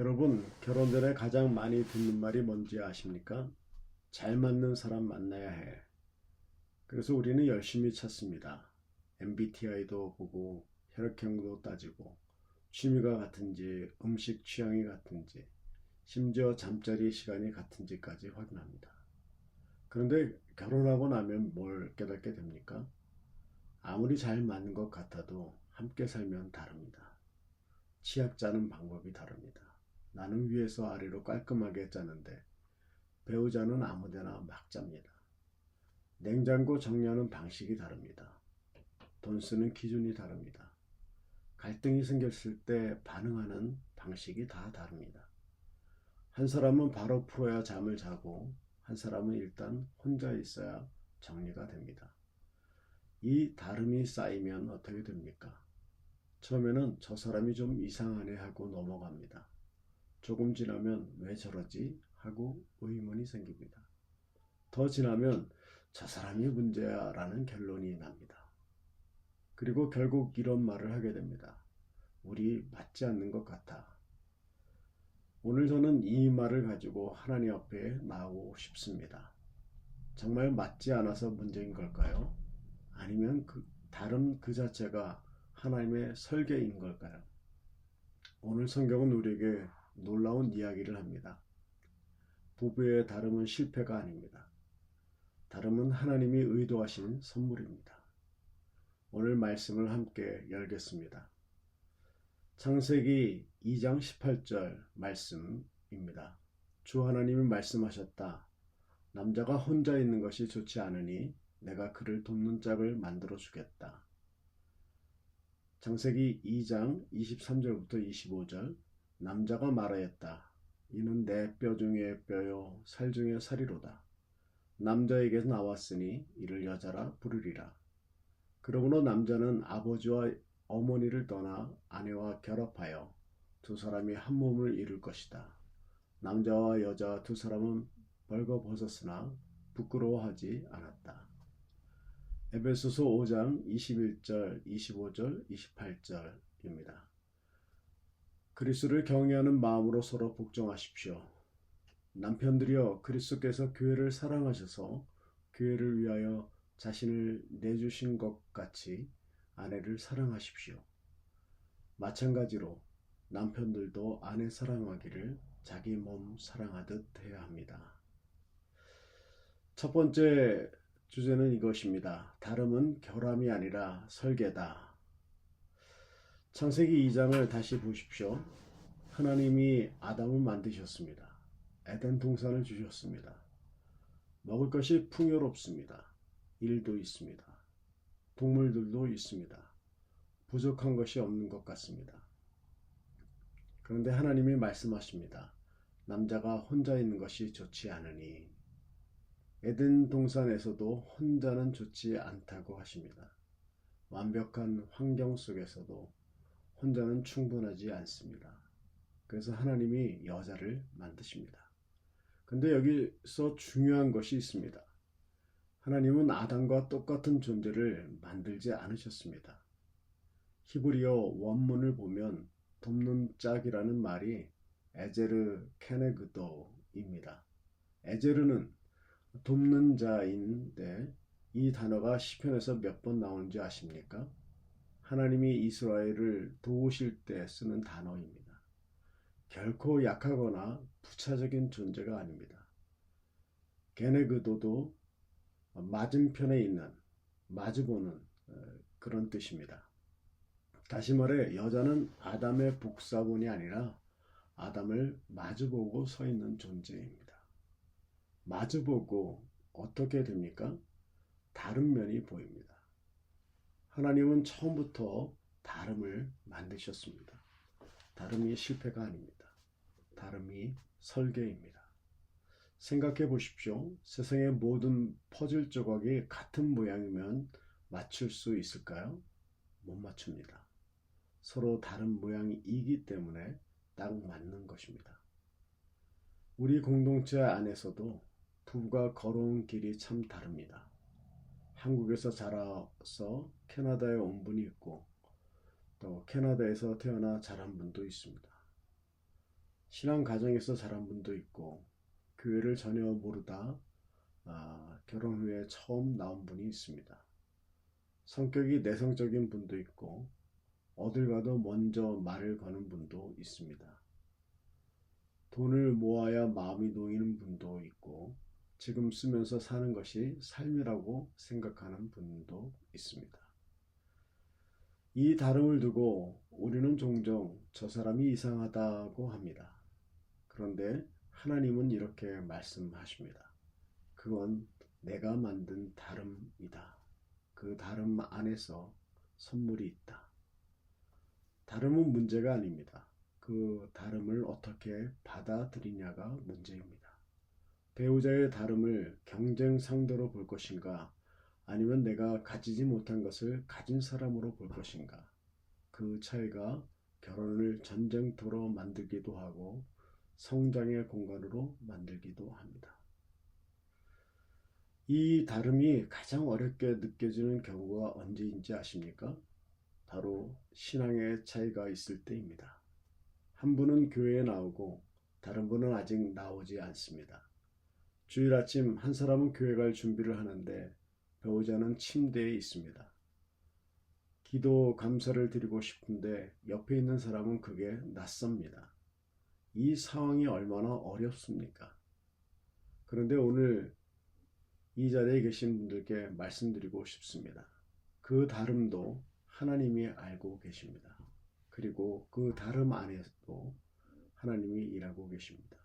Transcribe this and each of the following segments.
여러분, 결혼 전에 가장 많이 듣는 말이 뭔지 아십니까? 잘 맞는 사람 만나야 해. 그래서 우리는 열심히 찾습니다. MBTI도 보고, 혈액형도 따지고, 취미가 같은지, 음식 취향이 같은지, 심지어 잠자리 시간이 같은지까지 확인합니다. 그런데 결혼하고 나면 뭘 깨닫게 됩니까? 아무리 잘 맞는 것 같아도 함께 살면 다릅니다. 치약 짜는 방법이 다릅니다. 나는 위에서 아래로 깔끔하게 짜는데 배우자는 아무데나 막 짭니다. 냉장고 정리하는 방식이 다릅니다. 돈 쓰는 기준이 다릅니다. 갈등이 생겼을 때 반응하는 방식이 다 다릅니다. 한 사람은 바로 풀어야 잠을 자고 한 사람은 일단 혼자 있어야 정리가 됩니다. 이 다름이 쌓이면 어떻게 됩니까? 처음에는 저 사람이 좀 이상하네 하고 넘어갑니다. 조금 지나면 왜 저러지? 하고 의문이 생깁니다. 더 지나면 저 사람이 문제야 라는 결론이 납니다. 그리고 결국 이런 말을 하게 됩니다. 우리 맞지 않는 것 같아. 오늘 저는 이 말을 가지고 하나님 앞에 나오고 싶습니다. 정말 맞지 않아서 문제인 걸까요? 아니면 다른 그 자체가 하나님의 설계인 걸까요? 오늘 성경은 우리에게 놀라운 이야기를 합니다. 부부의 다름은 실패가 아닙니다. 다름은 하나님이 의도하신 선물입니다. 오늘 말씀을 함께 열겠습니다. 창세기 2장 18절 말씀입니다. 주 하나님이 말씀하셨다. 남자가 혼자 있는 것이 좋지 않으니 내가 그를 돕는 짝을 만들어 주겠다. 창세기 2장 23절부터 25절 남자가 말하였다. 이는 내 뼈 중에 뼈요 살 중에 살이로다. 남자에게서 나왔으니 이를 여자라 부르리라. 그러므로 남자는 아버지와 어머니를 떠나 아내와 결합하여 두 사람이 한 몸을 이룰 것이다. 남자와 여자 두 사람은 벌거벗었으나 부끄러워하지 않았다. 에베소서 5장 21절, 25절, 28절입니다. 그리스도를 경외하는 마음으로 서로 복종하십시오. 남편들이여 그리스도께서 교회를 사랑하셔서 교회를 위하여 자신을 내주신 것 같이 아내를 사랑하십시오. 마찬가지로 남편들도 아내 사랑하기를 자기 몸 사랑하듯 해야 합니다. 첫 번째 주제는 이것입니다. 다름은 결함이 아니라 설계다. 창세기 2장을 다시 보십시오. 하나님이 아담을 만드셨습니다. 에덴 동산을 주셨습니다. 먹을 것이 풍요롭습니다. 일도 있습니다. 동물들도 있습니다. 부족한 것이 없는 것 같습니다. 그런데 하나님이 말씀하십니다. 남자가 혼자 있는 것이 좋지 않으니 에덴 동산에서도 혼자는 좋지 않다고 하십니다. 완벽한 환경 속에서도 혼자는 충분하지 않습니다. 그래서 하나님이 여자를 만드십니다. 근데 여기서 중요한 것이 있습니다. 하나님은 아담과 똑같은 존재를 만들지 않으셨습니다. 히브리어 원문을 보면 돕는 짝이라는 말이 에제르 케네그도입니다. 에제르는 돕는 자인데 이 단어가 시편에서 몇 번 나오는지 아십니까? 하나님이 이스라엘을 도우실 때 쓰는 단어입니다. 결코 약하거나 부차적인 존재가 아닙니다. 게네그도도 맞은편에 있는, 마주보는 그런 뜻입니다. 다시 말해 여자는 아담의 복사본이 아니라 아담을 마주보고 서 있는 존재입니다. 마주보고 어떻게 됩니까? 다른 면이 보입니다. 하나님은 처음부터 다름을 만드셨습니다. 다름이 실패가 아닙니다. 다름이 설계입니다. 생각해 보십시오. 세상의 모든 퍼즐 조각이 같은 모양이면 맞출 수 있을까요? 못 맞춥니다. 서로 다른 모양이기 때문에 딱 맞는 것입니다. 우리 공동체 안에서도 부부가 걸어온 길이 참 다릅니다. 한국에서 자라서 캐나다에 온 분이 있고 또 캐나다에서 태어나 자란 분도 있습니다. 신앙 가정에서 자란 분도 있고 교회를 전혀 모르다 결혼 후에 처음 나온 분이 있습니다. 성격이 내성적인 분도 있고 어딜 가도 먼저 말을 거는 분도 있습니다. 돈을 모아야 마음이 놓이는 분도 있고 지금 쓰면서 사는 것이 삶이라고 생각하는 분도 있습니다. 이 다름을 두고 우리는 종종 저 사람이 이상하다고 합니다. 그런데 하나님은 이렇게 말씀하십니다. 그건 내가 만든 다름이다. 그 다름 안에서 선물이 있다. 다름은 문제가 아닙니다. 그 다름을 어떻게 받아들이냐가 문제입니다. 배우자의 다름을 경쟁 상대로 볼 것인가, 아니면 내가 가지지 못한 것을 가진 사람으로 볼 것인가, 그 차이가 결혼을 전쟁터로 만들기도 하고 성장의 공간으로 만들기도 합니다. 이 다름이 가장 어렵게 느껴지는 경우가 언제인지 아십니까? 바로 신앙의 차이가 있을 때입니다. 한 분은 교회에 나오고 다른 분은 아직 나오지 않습니다. 주일 아침 한 사람은 교회 갈 준비를 하는데 배우자는 침대에 있습니다. 기도 감사를 드리고 싶은데 옆에 있는 사람은 그게 낯섭니다. 이 상황이 얼마나 어렵습니까? 그런데 오늘 이 자리에 계신 분들께 말씀드리고 싶습니다. 그 다름도 하나님이 알고 계십니다. 그리고 그 다름 안에도 하나님이 일하고 계십니다.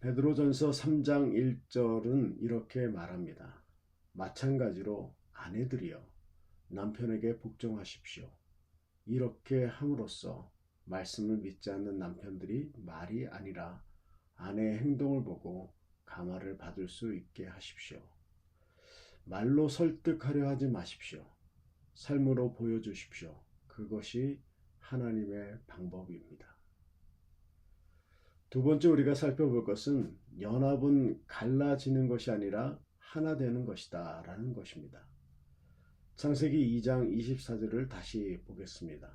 베드로전서 3장 1절은 이렇게 말합니다. 마찬가지로 아내들이여 남편에게 복종하십시오. 이렇게 함으로써 말씀을 믿지 않는 남편들이 말이 아니라 아내의 행동을 보고 감화를 받을 수 있게 하십시오. 말로 설득하려 하지 마십시오. 삶으로 보여주십시오. 그것이 하나님의 방법입니다. 두 번째 우리가 살펴볼 것은 연합은 갈라지는 것이 아니라 하나 되는 것이다 라는 것입니다. 창세기 2장 24절을 다시 보겠습니다.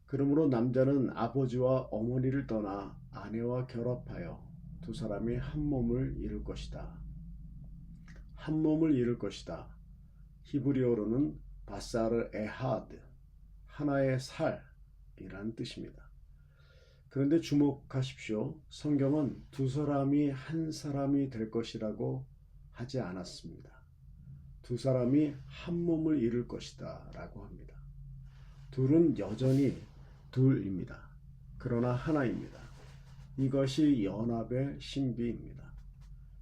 그러므로 남자는 아버지와 어머니를 떠나 아내와 결합하여 두 사람이 한 몸을 이룰 것이다. 한 몸을 이룰 것이다. 히브리어로는 바사르 에하드, 하나의 살이라는 뜻입니다. 그런데 주목하십시오. 성경은 두 사람이 한 사람이 될 것이라고 하지 않았습니다. 두 사람이 한 몸을 이룰 것이다 라고 합니다. 둘은 여전히 둘입니다. 그러나 하나입니다. 이것이 연합의 신비입니다.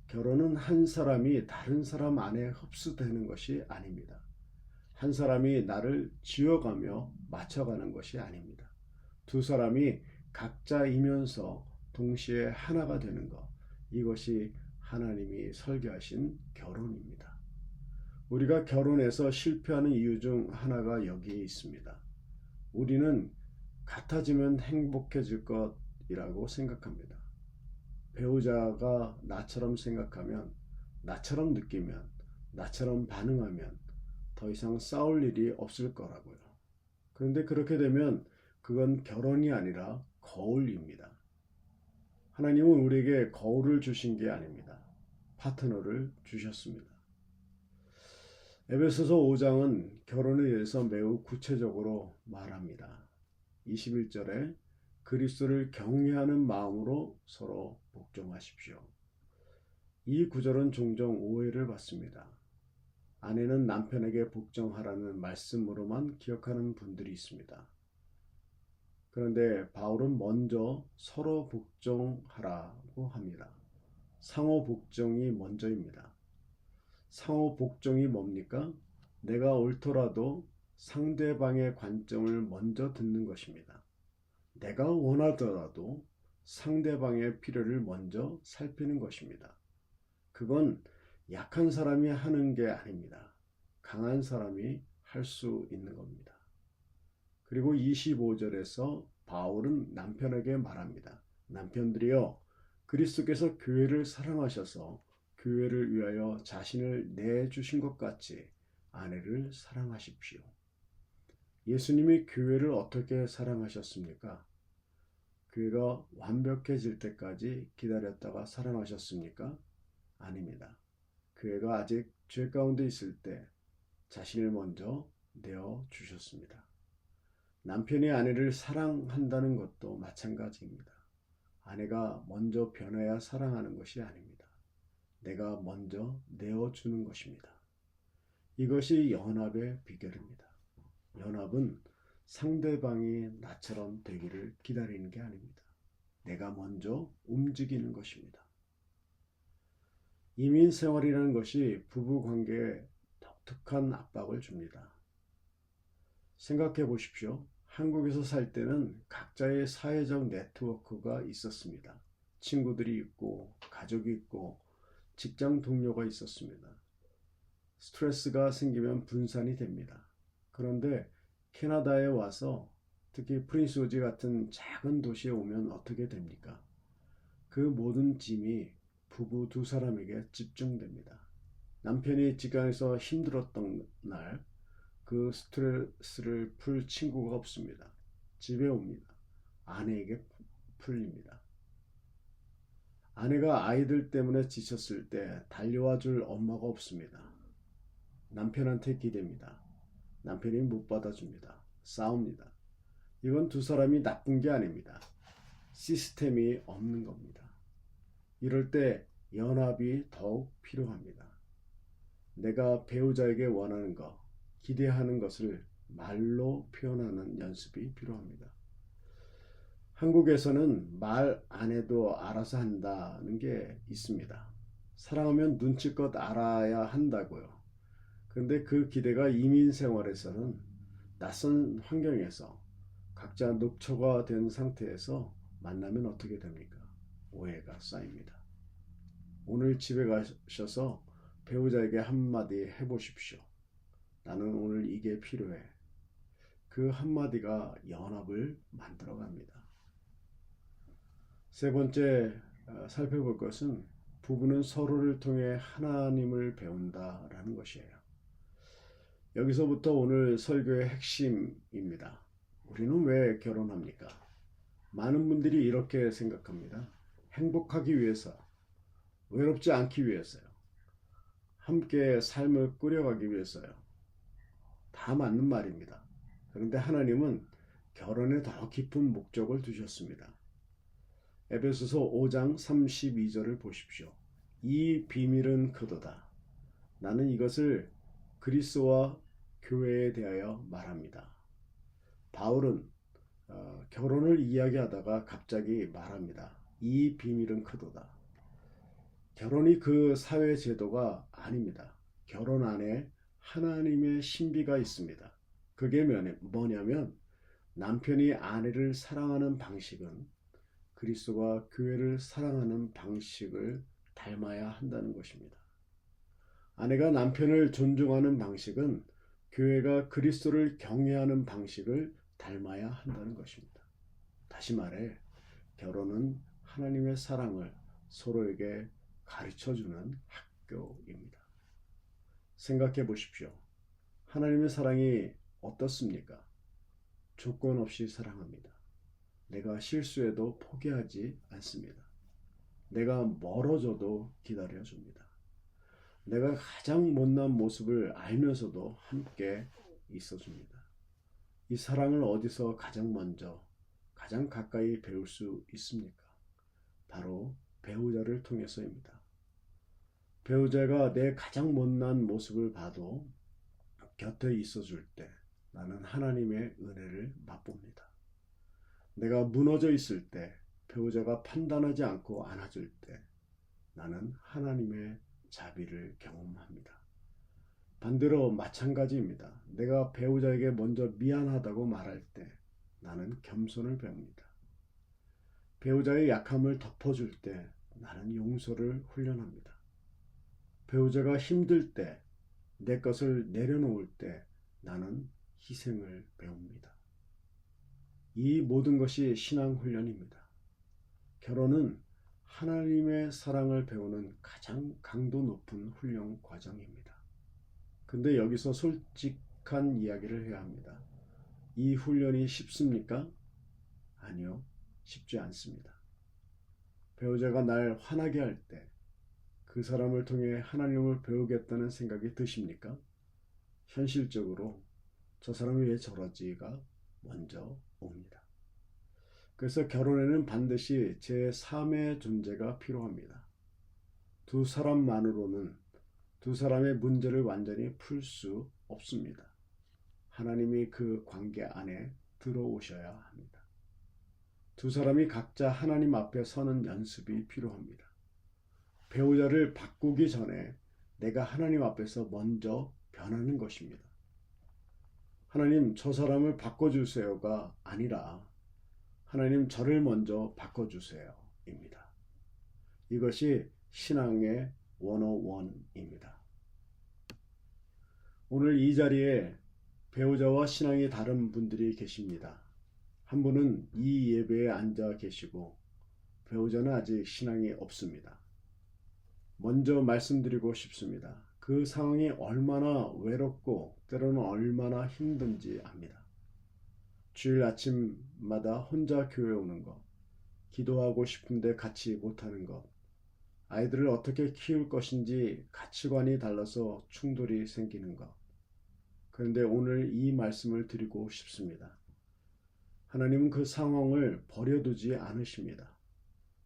결혼은 한 사람이 다른 사람 안에 흡수되는 것이 아닙니다. 한 사람이 나를 쥐어가며 맞춰가는 것이 아닙니다. 두 사람이 각자이면서 동시에 하나가 되는 것, 이것이 하나님이 설계하신 결혼입니다. 우리가 결혼해서 실패하는 이유 중 하나가 여기에 있습니다. 우리는 같아지면 행복해질 것이라고 생각합니다. 배우자가 나처럼 생각하면, 나처럼 느끼면, 나처럼 반응하면 더 이상 싸울 일이 없을 거라고요. 그런데 그렇게 되면 그건 결혼이 아니라 거울입니다. 하나님은 우리에게 거울을 주신 게 아닙니다. 파트너를 주셨습니다. 에베소서 5장은 결혼에 대해서 매우 구체적으로 말합니다. 21절에 그리스도를 경외하는 마음으로 서로 복종하십시오. 이 구절은 종종 오해를 받습니다. 아내는 남편에게 복종하라는 말씀으로만 기억하는 분들이 있습니다. 그런데 바울은 먼저 서로 복종하라고 합니다. 상호 복종이 먼저입니다. 상호 복종이 뭡니까? 내가 옳더라도 상대방의 관점을 먼저 듣는 것입니다. 내가 원하더라도 상대방의 필요를 먼저 살피는 것입니다. 그건 약한 사람이 하는 게 아닙니다. 강한 사람이 할 수 있는 겁니다. 그리고 25절에서 바울은 남편에게 말합니다. 남편들이여, 그리스도께서 교회를 사랑하셔서 교회를 위하여 자신을 내주신 것 같이 아내를 사랑하십시오. 예수님이 교회를 어떻게 사랑하셨습니까? 교회가 완벽해질 때까지 기다렸다가 사랑하셨습니까? 아닙니다. 교회가 아직 죄 가운데 있을 때 자신을 먼저 내어 주셨습니다. 남편이 아내를 사랑한다는 것도 마찬가지입니다. 아내가 먼저 변해야 사랑하는 것이 아닙니다. 내가 먼저 내어주는 것입니다. 이것이 연합의 비결입니다. 연합은 상대방이 나처럼 되기를 기다리는 게 아닙니다. 내가 먼저 움직이는 것입니다. 이민 생활이라는 것이 부부 관계에 독특한 압박을 줍니다. 생각해 보십시오. 한국에서 살 때는 각자의 사회적 네트워크가 있었습니다. 친구들이 있고, 가족이 있고, 직장 동료가 있었습니다. 스트레스가 생기면 분산이 됩니다. 그런데 캐나다에 와서 특히 프린스 조지 같은 작은 도시에 오면 어떻게 됩니까? 그 모든 짐이 부부 두 사람에게 집중됩니다. 남편이 직장에서 힘들었던 날 그 스트레스를 풀 친구가 없습니다. 집에 옵니다. 아내에게 풀립니다. 아내가 아이들 때문에 지쳤을 때 달려와 줄 엄마가 없습니다. 남편한테 기댑니다. 남편이 못 받아줍니다. 싸웁니다. 이건 두 사람이 나쁜 게 아닙니다. 시스템이 없는 겁니다. 이럴 때 연합이 더욱 필요합니다. 내가 배우자에게 원하는 것, 기대하는 것을 말로 표현하는 연습이 필요합니다. 한국에서는 말 안 해도 알아서 한다는 게 있습니다. 사랑하면 눈치껏 알아야 한다고요. 그런데 그 기대가 이민 생활에서는 낯선 환경에서 각자 녹초가 된 상태에서 만나면 어떻게 됩니까? 오해가 쌓입니다. 오늘 집에 가셔서 배우자에게 한마디 해보십시오. 나는 오늘 이게 필요해. 그 한마디가 연합을 만들어 갑니다. 세 번째 살펴볼 것은 부부는 서로를 통해 하나님을 배운다라는 것이에요. 여기서부터 오늘 설교의 핵심입니다. 우리는 왜 결혼합니까? 많은 분들이 이렇게 생각합니다. 행복하기 위해서, 외롭지 않기 위해서요. 함께 삶을 꾸려가기 위해서요. 다 맞는 말입니다. 그런데 하나님은 결혼에 더 깊은 목적을 두셨습니다. 에베소서 5장 32절을 보십시오. 이 비밀은 그도다. 나는 이것을 그리스도와 교회에 대하여 말합니다. 바울은 결혼을 이야기하다가 갑자기 말합니다. 이 비밀은 그도다. 결혼이 그 사회 제도가 아닙니다. 결혼 안에 하나님의 신비가 있습니다. 그게 뭐냐면 남편이 아내를 사랑하는 방식은 그리스도가 교회를 사랑하는 방식을 닮아야 한다는 것입니다. 아내가 남편을 존중하는 방식은 교회가 그리스도를 경외하는 방식을 닮아야 한다는 것입니다. 다시 말해 결혼은 하나님의 사랑을 서로에게 가르쳐주는 학교입니다. 생각해 보십시오. 하나님의 사랑이 어떻습니까? 조건 없이 사랑합니다. 내가 실수해도 포기하지 않습니다. 내가 멀어져도 기다려줍니다. 내가 가장 못난 모습을 알면서도 함께 있어줍니다. 이 사랑을 어디서 가장 먼저, 가장 가까이 배울 수 있습니까? 바로 배우자를 통해서입니다. 배우자가 내 가장 못난 모습을 봐도 곁에 있어줄 때 나는 하나님의 은혜를 맛봅니다. 내가 무너져 있을 때 배우자가 판단하지 않고 안아줄 때 나는 하나님의 자비를 경험합니다. 반대로 마찬가지입니다. 내가 배우자에게 먼저 미안하다고 말할 때 나는 겸손을 배웁니다. 배우자의 약함을 덮어줄 때 나는 용서를 훈련합니다. 배우자가 힘들 때, 내 것을 내려놓을 때 나는 희생을 배웁니다. 이 모든 것이 신앙훈련입니다. 결혼은 하나님의 사랑을 배우는 가장 강도 높은 훈련 과정입니다. 근데 여기서 솔직한 이야기를 해야 합니다. 이 훈련이 쉽습니까? 아니요. 쉽지 않습니다. 배우자가 날 화나게 할 때 그 사람을 통해 하나님을 배우겠다는 생각이 드십니까? 현실적으로 저 사람이 왜 저러지가 먼저 옵니다. 그래서 결혼에는 반드시 제3의 존재가 필요합니다. 두 사람만으로는 두 사람의 문제를 완전히 풀 수 없습니다. 하나님이 그 관계 안에 들어오셔야 합니다. 두 사람이 각자 하나님 앞에 서는 연습이 필요합니다. 배우자를 바꾸기 전에 내가 하나님 앞에서 먼저 변하는 것입니다. 하나님, 저 사람을 바꿔주세요가 아니라 하나님, 저를 먼저 바꿔주세요 입니다. 이것이 신앙의 101입니다. 오늘 이 자리에 배우자와 신앙이 다른 분들이 계십니다. 한 분은 이 예배에 앉아 계시고 배우자는 아직 신앙이 없습니다. 먼저 말씀드리고 싶습니다. 그 상황이 얼마나 외롭고 때로는 얼마나 힘든지 압니다. 주일 아침마다 혼자 교회 오는 것, 기도하고 싶은데 같이 못하는 것, 아이들을 어떻게 키울 것인지 가치관이 달라서 충돌이 생기는 것. 그런데 오늘 이 말씀을 드리고 싶습니다. 하나님은 그 상황을 버려두지 않으십니다.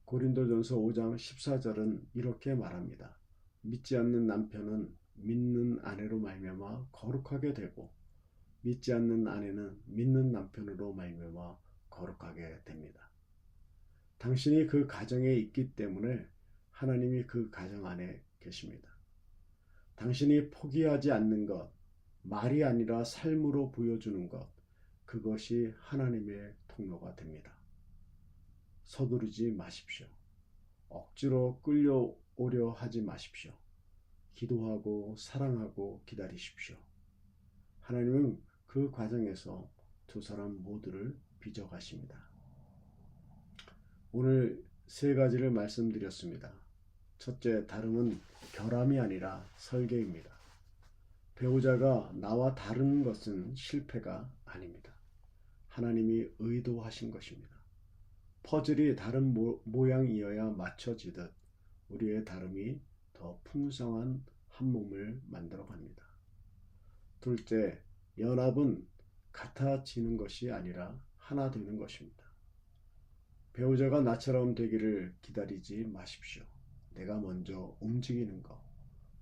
고린도전서 5장 14절은 이렇게 말합니다. 믿지 않는 남편은 믿는 아내로 말미암아 거룩하게 되고 믿지 않는 아내는 믿는 남편으로 말미암아 거룩하게 됩니다. 당신이 그 가정에 있기 때문에 하나님이 그 가정 안에 계십니다. 당신이 포기하지 않는 것, 말이 아니라 삶으로 보여주는 것, 그것이 하나님의 통로가 됩니다. 서두르지 마십시오. 억지로 끌려오려 하지 마십시오. 기도하고 사랑하고 기다리십시오. 하나님은 그 과정에서 두 사람 모두를 빚어가십니다. 오늘 세 가지를 말씀드렸습니다. 첫째, 다름은 결함이 아니라 설계입니다. 배우자가 나와 다른 것은 실패가 아닙니다. 하나님이 의도하신 것입니다. 퍼즐이 다른 모양이어야 맞춰지듯 우리의 다름이 더 풍성한 한 몸을 만들어 갑니다. 둘째, 연합은 같아지는 것이 아니라 하나 되는 것입니다. 배우자가 나처럼 되기를 기다리지 마십시오. 내가 먼저 움직이는 것,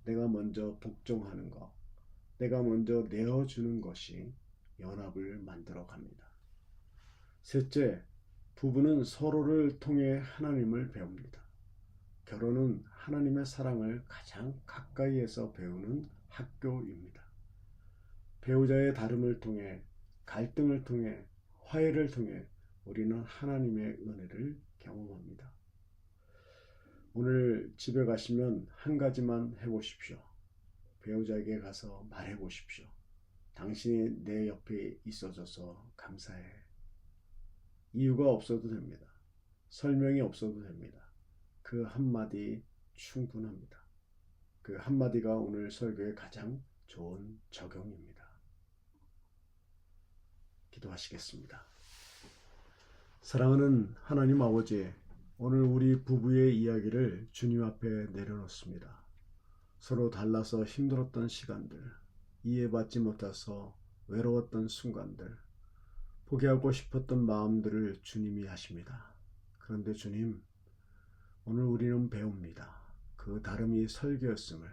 내가 먼저 복종하는 것, 내가 먼저 내어주는 것이 연합을 만들어 갑니다. 셋째, 부부는 서로를 통해 하나님을 배웁니다. 결혼은 하나님의 사랑을 가장 가까이에서 배우는 학교입니다. 배우자의 다름을 통해, 갈등을 통해, 화해를 통해 우리는 하나님의 은혜를 경험합니다. 오늘 집에 가시면 한 가지만 해보십시오. 배우자에게 가서 말해보십시오. 당신이 내 옆에 있어줘서 감사해. 이유가 없어도 됩니다. 설명이 없어도 됩니다. 그 한마디 충분합니다. 그 한마디가 오늘 설교의 가장 좋은 적용입니다. 기도하시겠습니다. 사랑하는 하나님 아버지, 오늘 우리 부부의 이야기를 주님 앞에 내려놓습니다. 서로 달라서 힘들었던 시간들, 이해받지 못해서 외로웠던 순간들, 포기하고 싶었던 마음들을 주님이 하십니다. 그런데 주님, 오늘 우리는 배웁니다. 그 다름이 설교였음을,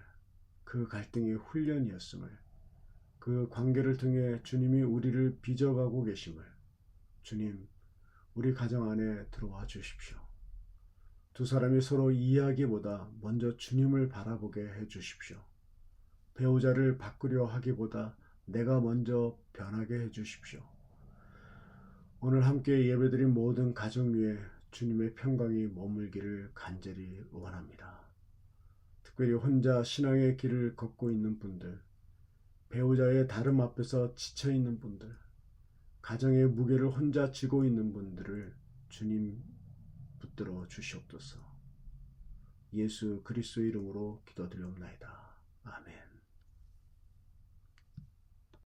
그 갈등이 훈련이었음을, 그 관계를 통해 주님이 우리를 빚어가고 계심을, 주님, 우리 가정 안에 들어와 주십시오. 두 사람이 서로 이해하기보다 먼저 주님을 바라보게 해 주십시오. 배우자를 바꾸려 하기보다 내가 먼저 변하게 해 주십시오. 오늘 함께 예배드린 모든 가정 위에 주님의 평강이 머물기를 간절히 원합니다. 특별히 혼자 신앙의 길을 걷고 있는 분들, 배우자의 다름 앞에서 지쳐있는 분들, 가정의 무게를 혼자 지고 있는 분들을 주님 붙들어 주시옵소서. 예수 그리스도 이름으로 기도드리옵나이다. 아멘.